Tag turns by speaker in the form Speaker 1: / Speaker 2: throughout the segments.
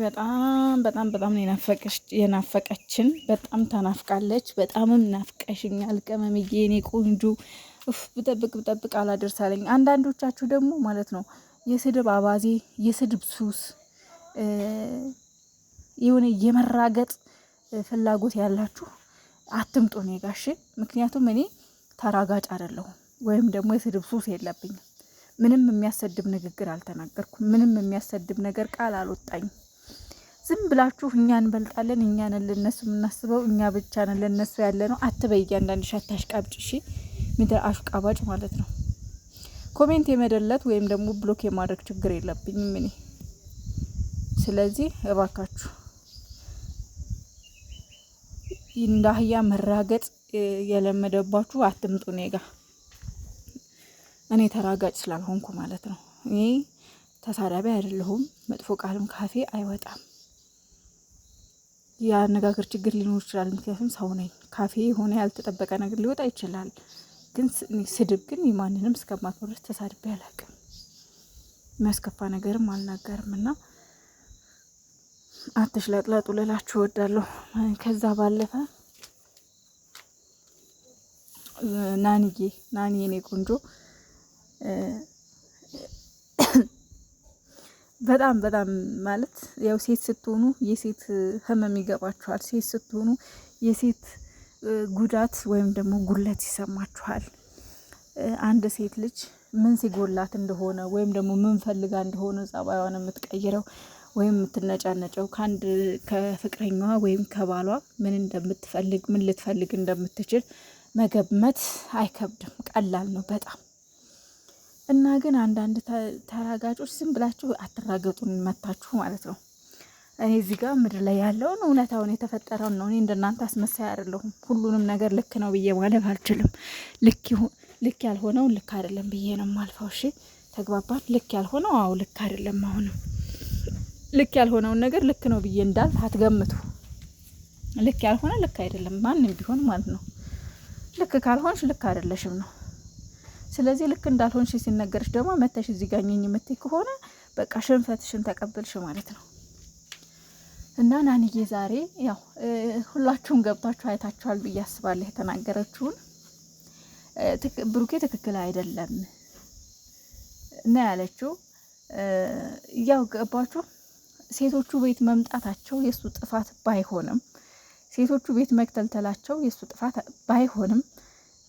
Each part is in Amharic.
Speaker 1: በጣም የናፈቀችን በጣም ተናፍቃለች። በጣምም ናፍቀሽኛል ቅመምዬ የኔ ቆንጆ። ብጠብቅ አላደርሳለኝ። አንዳንዶቻችሁ ደግሞ ማለት ነው የስድብ አባዜ፣ የስድብ ሱስ፣ የሆነ የመራገጥ ፍላጎት ያላችሁ አትምጡ እኔ ጋር እሺ። ምክንያቱም እኔ ተራጋጭ አይደለሁም ወይም ደግሞ የስድብ ሱስ የለብኝም። ምንም የሚያሰድብ ንግግር አልተናገርኩም። ምንም የሚያሰድብ ነገር ቃል አልወጣኝም። ዝም ብላችሁ እኛ እንበልጣለን፣ እኛ ነን ለነሱ የምናስበው፣ እኛ ብቻ ነን ለነሱ ያለ ነው አትበይ። እያንዳንድሽ አታሽቃብጭ እሺ። ምድር አሽቃባጭ ማለት ነው። ኮሜንት የመደለት ወይም ደግሞ ብሎክ የማድረግ ችግር የለብኝም እኔ። ስለዚህ እባካችሁ እንደ አህያ መራገጥ የለመደባችሁ አትምጡ እኔ ጋ። እኔ ተራጋጭ ስላልሆንኩ ማለት ነው። እኔ ተሳዳቢ አይደለሁም። መጥፎ ቃልም ካፌ አይወጣም። የአነጋገር ችግር ሊኖር ይችላል። ምክንያቱም ሰው ነኝ። ካፌ የሆነ ያልተጠበቀ ነገር ሊወጣ ይችላል። ግን ስድብ ግን የማንንም እስከማክበር ድረስ ተሳድቤ አላውቅም። የሚያስከፋ ነገርም አልናገርም እና አትሽለጥለጡ ልላችሁ እወዳለሁ። ከዛ ባለፈ ናኒ የኔ ቆንጆ በጣም ማለት ያው ሴት ስትሆኑ የሴት ህመም ይገባችኋል። ሴት ስትሆኑ የሴት ጉዳት ወይም ደግሞ ጉለት ይሰማችኋል። አንድ ሴት ልጅ ምን ሲጎላት እንደሆነ ወይም ደግሞ ምን ፈልጋ እንደሆነ ጸባዩን የምትቀይረው ወይም የምትነጫነጨው ከፍቅረኛዋ ወይም ከባሏ ምን እንደምትፈልግ ምን ልትፈልግ እንደምትችል መገመት አይከብድም፣ ቀላል ነው በጣም። እና ግን አንዳንድ ተራጋጮች ዝም ብላችሁ አትራገጡን መታችሁ ማለት ነው። እኔ እዚህ ጋር ምድር ላይ ያለውን እውነታውን የተፈጠረውን ነው። እኔ እንደናንተ አስመሳይ አይደለሁም። ሁሉንም ነገር ልክ ነው ብዬ ማለት አልችልም። ልክ ያልሆነው ልክ አይደለም ብዬ ነው የማልፈው። እሺ ተግባባን? ልክ ያልሆነው አዎ ልክ አይደለም። አሁንም ልክ ያልሆነውን ነገር ልክ ነው ብዬ እንዳልፍ አትገምቱ። ልክ ያልሆነ ልክ አይደለም ማንም ቢሆን ማለት ነው። ልክ ካልሆንሽ ልክ አይደለሽም ነው። ስለዚህ ልክ እንዳልሆንሽ ሲነገርሽ ደግሞ መተሽ እዚህ ጋር ኘኝ የምትይ ከሆነ በቃ ሽንፈትሽን ተቀበልሽ ማለት ነው። እና ናንዬ ዛሬ ያው ሁላችሁም ገብታችሁ አይታችኋል ብዬ አስባለሁ። የተናገረችውን ብሩኬ ትክክል አይደለም እና ያለችው ያው ገባችሁ። ሴቶቹ ቤት መምጣታቸው የሱ ጥፋት ባይሆንም፣ ሴቶቹ ቤት መክተልተላቸው የሱ ጥፋት ባይሆንም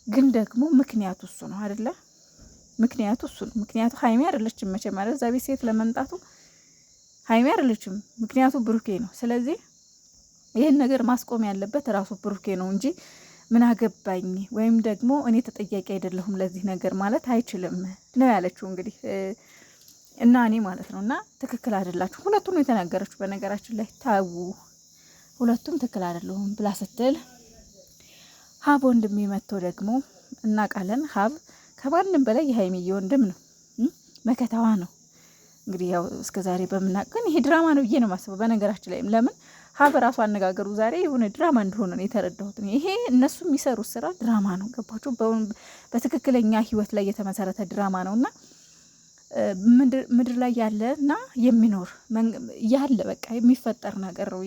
Speaker 1: ግን ደግሞ ምክንያቱ እሱ ነው አይደለ? ምክንያቱ እሱ ነው። ምክንያቱ ሀይሚ አይደለችም መቼም ማለት እዛ ቤት ሴት ለመምጣቱ ሀይሚ አይደለችም። ምክንያቱ ብሩኬ ነው። ስለዚህ ይህን ነገር ማስቆም ያለበት ራሱ ብሩኬ ነው እንጂ ምን አገባኝ ወይም ደግሞ እኔ ተጠያቂ አይደለሁም ለዚህ ነገር ማለት አይችልም ነው ያለችው እንግዲህ እና እኔ ማለት ነው። እና ትክክል አይደላችሁ ሁለቱም ነው የተናገረችው። በነገራችን ላይ ታው ሁለቱም ትክክል አይደለሁም ብላ ስትል ሀብ ወንድሜ መጥቶ ደግሞ እናውቃለን። ሀብ ከማንም በላይ የሀይሚዬ ወንድም ነው፣ መከታዋ ነው። እንግዲህ ያው እስከዛሬ በምናውቅ ግን ይሄ ድራማ ነው ብዬ ነው የማስበው። በነገራችን ላይም ለምን ሀብ ራሱ አነጋገሩ ዛሬ የሆነ ድራማ እንደሆነ ነው የተረዳሁት። ይሄ እነሱ የሚሰሩት ስራ ድራማ ነው። ገባችሁ? በትክክለኛ ህይወት ላይ የተመሰረተ ድራማ ነውና ምድር ላይ ያለና የሚኖር ያለ በቃ የሚፈጠር ነገር ነው።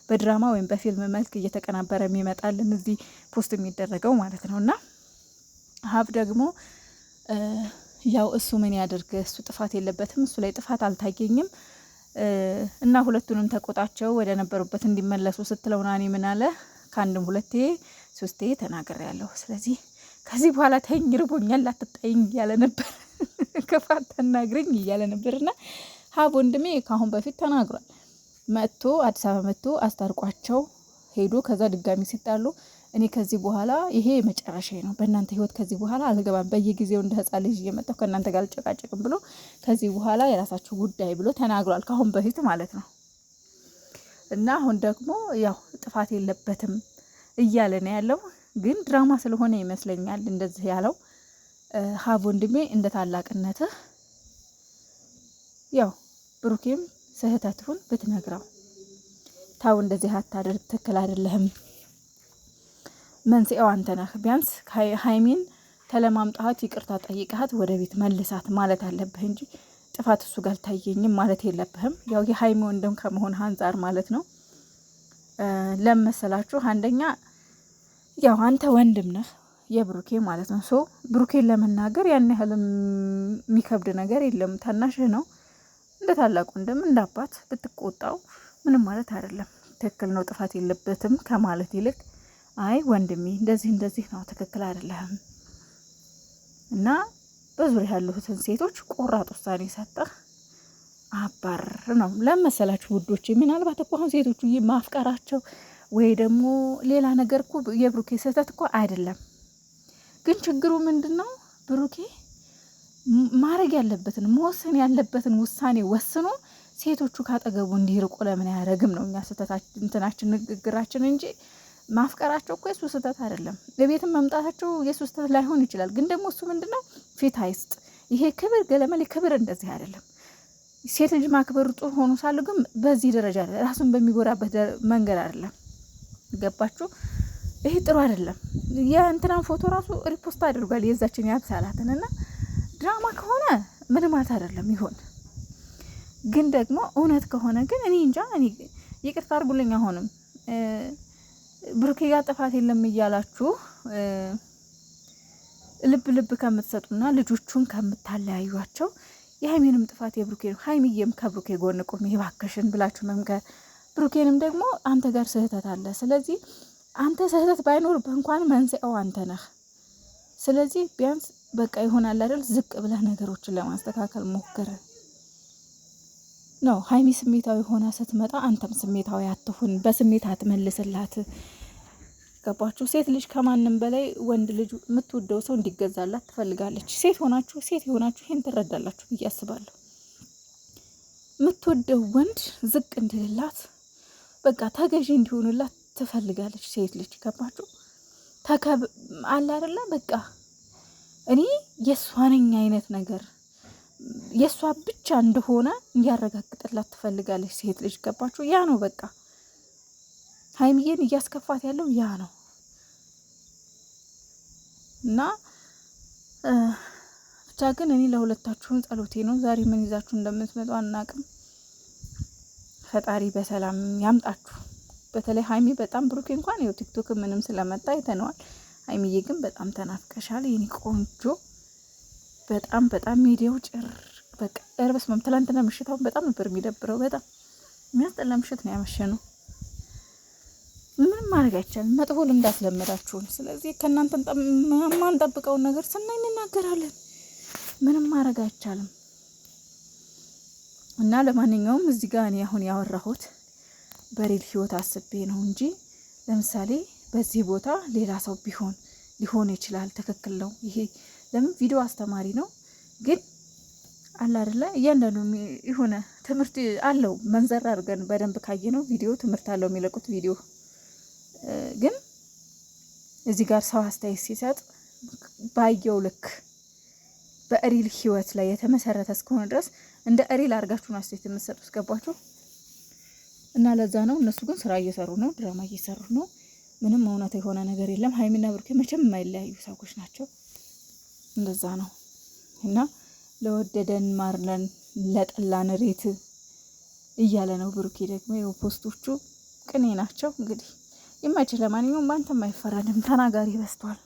Speaker 1: በድራማ ወይም በፊልም መልክ እየተቀናበረ የሚመጣልን እዚህ ፖስት የሚደረገው ማለት ነው። እና ሀብ ደግሞ ያው እሱ ምን ያደርግ፣ እሱ ጥፋት የለበትም፣ እሱ ላይ ጥፋት አልታየኝም እና ሁለቱንም ተቆጣቸው ወደ ነበሩበት እንዲመለሱ ስትለው ናኒ ምን አለ፣ ከአንድም ሁለቴ ሶስቴ ተናግሬያለሁ። ስለዚህ ከዚህ በኋላ ተይኝ፣ ርቦኛል፣ አትጣይኝ እያለ ነበር። ክፋት ተናግረኝ እያለ ነበርና ሀብ ወንድሜ ካሁን በፊት ተናግሯል። መጥቶ አዲስ አበባ መጥቶ አስታርቋቸው ሄዶ ከዛ ድጋሚ ሲጣሉ እኔ ከዚህ በኋላ ይሄ መጨረሻ ነው፣ በእናንተ ህይወት ከዚህ በኋላ አልገባም፣ በየጊዜው እንደ ህፃን ልጅ እየመጣሁ ከእናንተ ጋር አልጨቃጨቅም ብሎ ከዚህ በኋላ የራሳችሁ ጉዳይ ብሎ ተናግሯል። ካሁን በፊት ማለት ነው። እና አሁን ደግሞ ያው ጥፋት የለበትም እያለ ነው ያለው። ግን ድራማ ስለሆነ ይመስለኛል እንደዚህ ያለው። ሀብ ወንድሜ እንደ ታላቅነትህ ያው ብሩኬም ስህተቱን ብትነግረው፣ ታው እንደዚህ አታደርግ፣ ትክክል አይደለህም፣ መንስኤው አንተ ነህ፣ ቢያንስ ሀይሚን ተለማምጣት ይቅርታ ጠይቃት ወደ ቤት መልሳት ማለት አለብህ እንጂ ጥፋት እሱ ጋር አልታየኝም ማለት የለብህም። ያው የሀይሚ ወንድም ከመሆን አንጻር ማለት ነው። ለመሰላችሁ አንደኛ ያው አንተ ወንድም ነህ የብሩኬ ማለት ነው። ሶ ብሩኬን ለመናገር ያን ያህል የሚከብድ ነገር የለም። ታናሽህ ነው። እንደ ታላቅ ወንድም እንደ አባት ብትቆጣው ምንም ማለት አይደለም። ትክክል ነው ጥፋት የለበትም ከማለት ይልቅ አይ ወንድሜ እንደዚህ እንደዚህ ነው ትክክል አይደለም እና በዙሪያ ያሉትን ሴቶች ቆራጥ ውሳኔ ሰጠህ አባር ነው ለመሰላችሁ ውዶች። ምናልባት እኮ አሁን ሴቶቹ ማፍቀራቸው ወይ ደግሞ ሌላ ነገር እኮ የብሩኬ ስህተት እኮ አይደለም። ግን ችግሩ ምንድነው? ብሩኬ ማድረግ ያለበትን መወሰን ያለበትን ውሳኔ ወስኖ ሴቶቹ ካጠገቡ እንዲርቁ ለምን አያደርግም ነው እኛ ስህተታችን እንትናችን ንግግራችን እንጂ ማፍቀራቸው እኮ የሱ ስህተት አይደለም። ለቤትም መምጣታቸው የሱ ስህተት ላይሆን ይችላል። ግን ደግሞ እሱ ምንድነው ፊት አይስጥ። ይሄ ክብር ገለመሌ ክብር እንደዚህ አይደለም። ሴት ልጅ ማክበር ጥሩ ሆኖ ሳለ ግን በዚህ ደረጃ ራሱን በሚጎዳበት መንገድ አይደለም። ገባችሁ? ይሄ ጥሩ አይደለም። የእንትናን ፎቶ ራሱ ሪፖስት አድርጓል የዛችን ያብሳላትን እና ድራማ ከሆነ ምን ማለት አይደለም ይሆን። ግን ደግሞ እውነት ከሆነ ግን እኔ እንጃ። እኔ ይቅርታ አድርጉልኝ። አሁንም ብሩኬ ጋር ጥፋት የለም እያላችሁ ልብ ልብ ከምትሰጡና ልጆቹን ከምታለያዩቸው የሀይሜንም ጥፋት የብሩኬ ነው። ሀይሚዬም ከብሩኬ ጎን ቆሚ እባክሽን ብላችሁ መምከር። ብሩኬንም ደግሞ አንተ ጋር ስህተት አለ። ስለዚህ አንተ ስህተት ባይኖርብህ እንኳን መንስኤው አንተ ነህ። ስለዚህ ቢያንስ በቃ ይሆናል አይደል ዝቅ ብለህ ነገሮችን ለማስተካከል ሞክር ነው። ሀይሚ ስሜታዊ ሆና ስትመጣ አንተም ስሜታዊ አትሁን። በስሜት አትመልስላት። ገባችሁ? ሴት ልጅ ከማንም በላይ ወንድ ልጅ የምትወደው ሰው እንዲገዛላት ትፈልጋለች። ሴት የሆናችሁ ይሄን ትረዳላችሁ ብዬ አስባለሁ። የምትወደው ወንድ ዝቅ እንዲልላት በቃ ተገዢ እንዲሆንላት ትፈልጋለች ሴት ልጅ። ገባችሁ? አለ አይደለ? በቃ እኔ የእሷ ነኝ አይነት ነገር የእሷ ብቻ እንደሆነ እንዲያረጋግጥላት ትፈልጋለች ሴት ልጅ። ገባችሁ? ያ ነው በቃ ሀይሚዬን እያስከፋት ያለው ያ ነው። እና ብቻ ግን እኔ ለሁለታችሁም ጸሎቴ ነው። ዛሬ ምን ይዛችሁ እንደምትመጡ አናቅም። ፈጣሪ በሰላም ያምጣችሁ። በተለይ ሀይሚ በጣም ብሩኬ እንኳን ይኸው ቲክቶክ ምንም ስለመጣ አይተነዋል። ሀይሚዬ ግን በጣም ተናፍቀሻል የኔ ቆንጆ። በጣም በጣም ሚዲያው በቃ በስመ አብ። ትላንትና ምሽታውን በጣም ነበር የሚደብረው። በጣም የሚያስጠላ ምሽት ነው ያመሸነው። ምንም ማድረግ አይቻልም። መጥፎ ልምድ አስለመዳችሁን። ስለዚህ ከእናንተ ማንጠብቀውን ነገር ስናይ እንናገራለን። ምንም ማድረግ አይቻልም። እና ለማንኛውም እዚህ ጋር እኔ አሁን ያወራሁት በሬል ህይወት አስቤ ነው እንጂ ለምሳሌ በዚህ ቦታ ሌላ ሰው ሊሆን ይችላል። ትክክል ነው። ይሄ ለምን ቪዲዮ አስተማሪ ነው። ግን አለ አይደለ እያንዳንዱ የሆነ ትምህርት አለው። መንዘር አድርገን በደንብ ካየ ነው ቪዲዮ ትምህርት አለው የሚለቁት ቪዲዮ። ግን እዚህ ጋር ሰው አስተያየት ሲሰጥ ባየው ልክ በሪል ህይወት ላይ የተመሰረተ እስከሆነ ድረስ እንደ ሪል አድርጋችሁ ነው አስተያየት የምትሰጡት። ገባችሁ? እና ለዛ ነው። እነሱ ግን ስራ እየሰሩ ነው፣ ድራማ እየሰሩ ነው። ምንም እውነት የሆነ ነገር የለም። ሀይሚና ብሩኬ መቼም የማይለያዩ ሰዎች ናቸው። እንደዛ ነው። እና ለወደደን ማርለን ለጠላን ሬት እያለ ነው ብሩኬ ደግሞ። ይኸው ፖስቶቹ ቅኔ ናቸው። እንግዲህ ይመችህ። ለማንኛውም በአንተም አይፈረድም፣ ተናጋሪ በዝቷል።